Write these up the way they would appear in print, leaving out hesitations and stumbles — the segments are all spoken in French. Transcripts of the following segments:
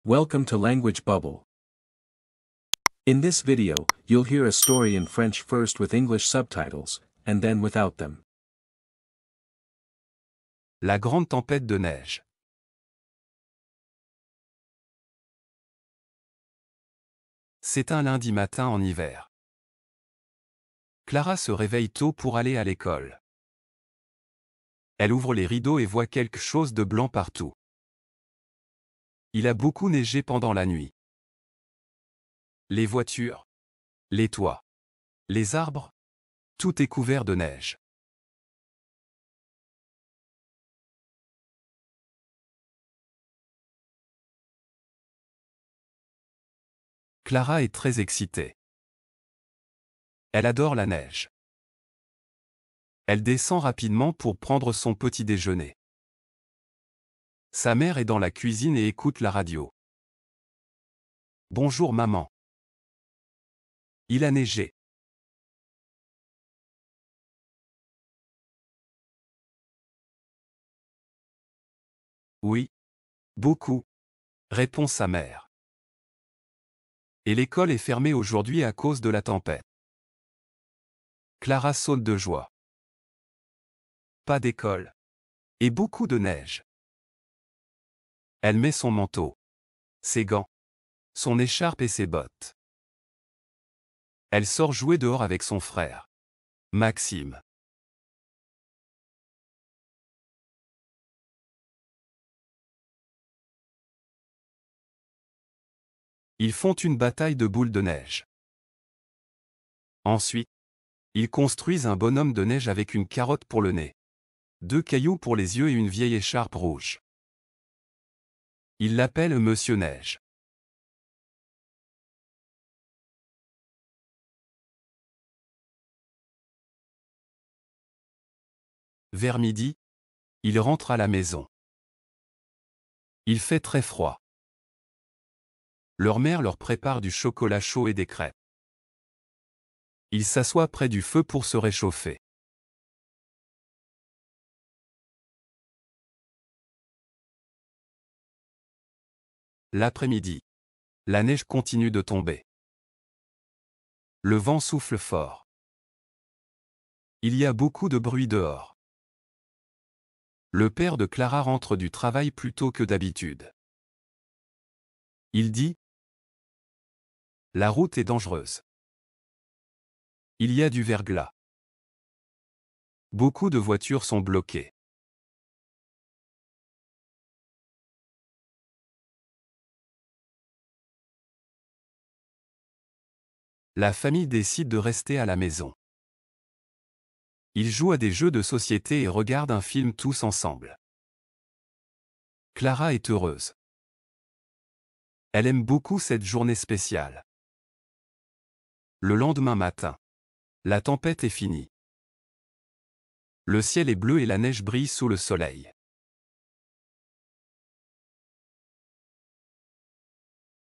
Welcome to Language Bubble. In this video, you'll hear a story in French first with English subtitles, and then without them. La grande tempête de neige. C'est un lundi matin en hiver. Clara se réveille tôt pour aller à l'école. Elle ouvre les rideaux et voit quelque chose de blanc partout. Il a beaucoup neigé pendant la nuit. Les voitures, les toits, les arbres, tout est couvert de neige. Clara est très excitée. Elle adore la neige. Elle descend rapidement pour prendre son petit déjeuner. Sa mère est dans la cuisine et écoute la radio. Bonjour maman. Il a neigé. Oui. Beaucoup, répond sa mère. Et l'école est fermée aujourd'hui à cause de la tempête. Clara saute de joie. Pas d'école. Et beaucoup de neige. Elle met son manteau, ses gants, son écharpe et ses bottes. Elle sort jouer dehors avec son frère, Maxime. Ils font une bataille de boules de neige. Ensuite, ils construisent un bonhomme de neige avec une carotte pour le nez, 2 cailloux pour les yeux et une vieille écharpe rouge. Ils l'appellent Monsieur Neige. Vers midi, ils rentrent à la maison. Il fait très froid. Leur mère leur prépare du chocolat chaud et des crêpes. Ils s'assoient près du feu pour se réchauffer. L'après-midi. La neige continue de tomber. Le vent souffle fort. Il y a beaucoup de bruit dehors. Le père de Clara rentre du travail plus tôt que d'habitude. Il dit : « La route est dangereuse. Il y a du verglas. Beaucoup de voitures sont bloquées. La famille décide de rester à la maison. Ils jouent à des jeux de société et regardent un film tous ensemble. Clara est heureuse. Elle aime beaucoup cette journée spéciale. Le lendemain matin. La tempête est finie. Le ciel est bleu et la neige brille sous le soleil.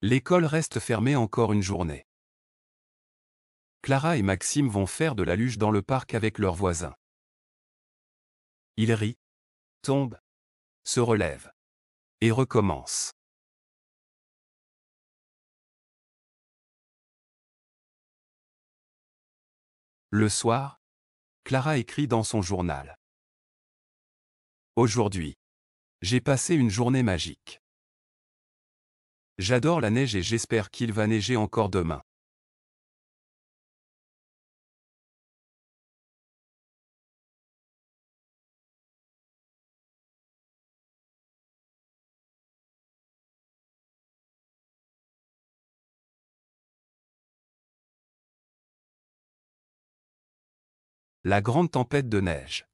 L'école reste fermée encore une journée. Clara et Maxime vont faire de la luge dans le parc avec leurs voisins. Ils rient, tombent, se relèvent et recommencent. Le soir, Clara écrit dans son journal. Aujourd'hui, j'ai passé une journée magique. J'adore la neige et j'espère qu'il va neiger encore demain. La grande tempête de neige.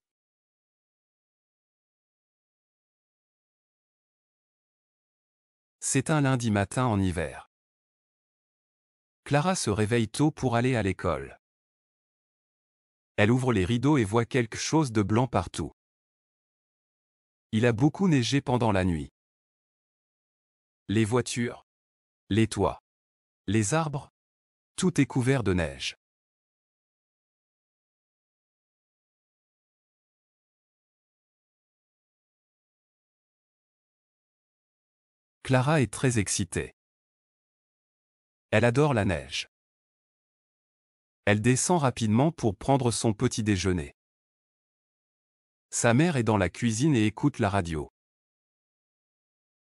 C'est un lundi matin en hiver. Clara se réveille tôt pour aller à l'école. Elle ouvre les rideaux et voit quelque chose de blanc partout. Il a beaucoup neigé pendant la nuit. Les voitures, les toits, les arbres, tout est couvert de neige. Clara est très excitée. Elle adore la neige. Elle descend rapidement pour prendre son petit déjeuner. Sa mère est dans la cuisine et écoute la radio.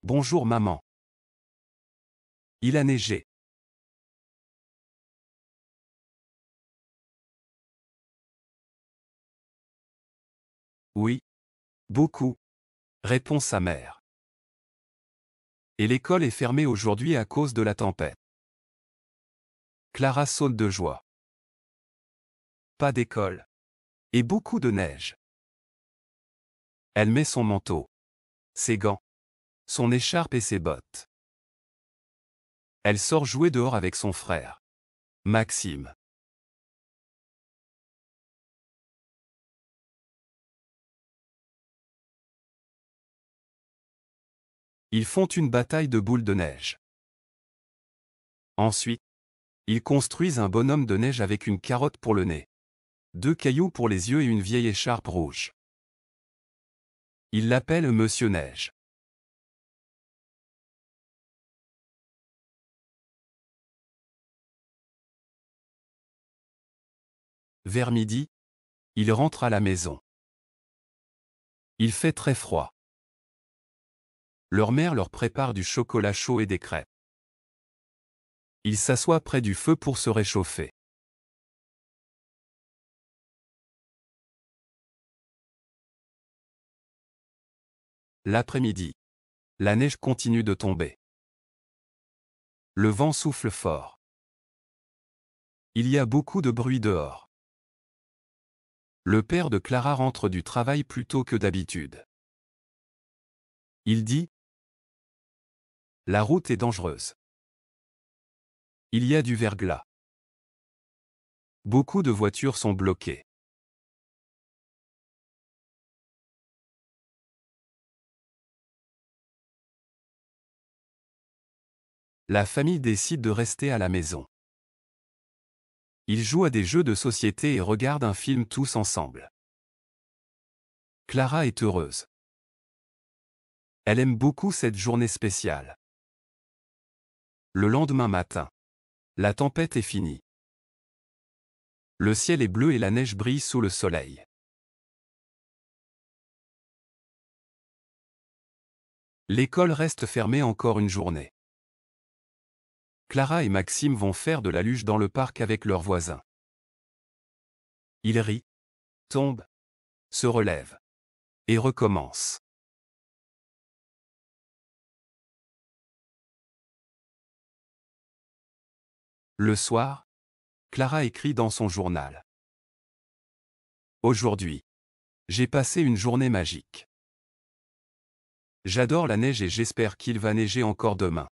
Bonjour maman. Il a neigé. Oui. Beaucoup, répond sa mère. Et l'école est fermée aujourd'hui à cause de la tempête. Clara saute de joie. Pas d'école. Et beaucoup de neige. Elle met son manteau, ses gants, son écharpe et ses bottes. Elle sort jouer dehors avec son frère, Maxime. Ils font une bataille de boules de neige. Ensuite, ils construisent un bonhomme de neige avec une carotte pour le nez, 2 cailloux pour les yeux et une vieille écharpe rouge. Ils l'appellent Monsieur Neige. Vers midi, ils rentrent à la maison. Il fait très froid. Leur mère leur prépare du chocolat chaud et des crêpes. Ils s'assoient près du feu pour se réchauffer. L'après-midi. La neige continue de tomber. Le vent souffle fort. Il y a beaucoup de bruit dehors. Le père de Clara rentre du travail plus tôt que d'habitude. Il dit : La route est dangereuse. Il y a du verglas. Beaucoup de voitures sont bloquées. La famille décide de rester à la maison. Ils jouent à des jeux de société et regardent un film tous ensemble. Clara est heureuse. Elle aime beaucoup cette journée spéciale. Le lendemain matin. La tempête est finie. Le ciel est bleu et la neige brille sous le soleil. L'école reste fermée encore une journée. Clara et Maxime vont faire de la luge dans le parc avec leurs voisins. Ils rient, tombent, se relèvent et recommencent. Le soir, Clara écrit dans son journal. Aujourd'hui, j'ai passé une journée magique. J'adore la neige et j'espère qu'il va neiger encore demain.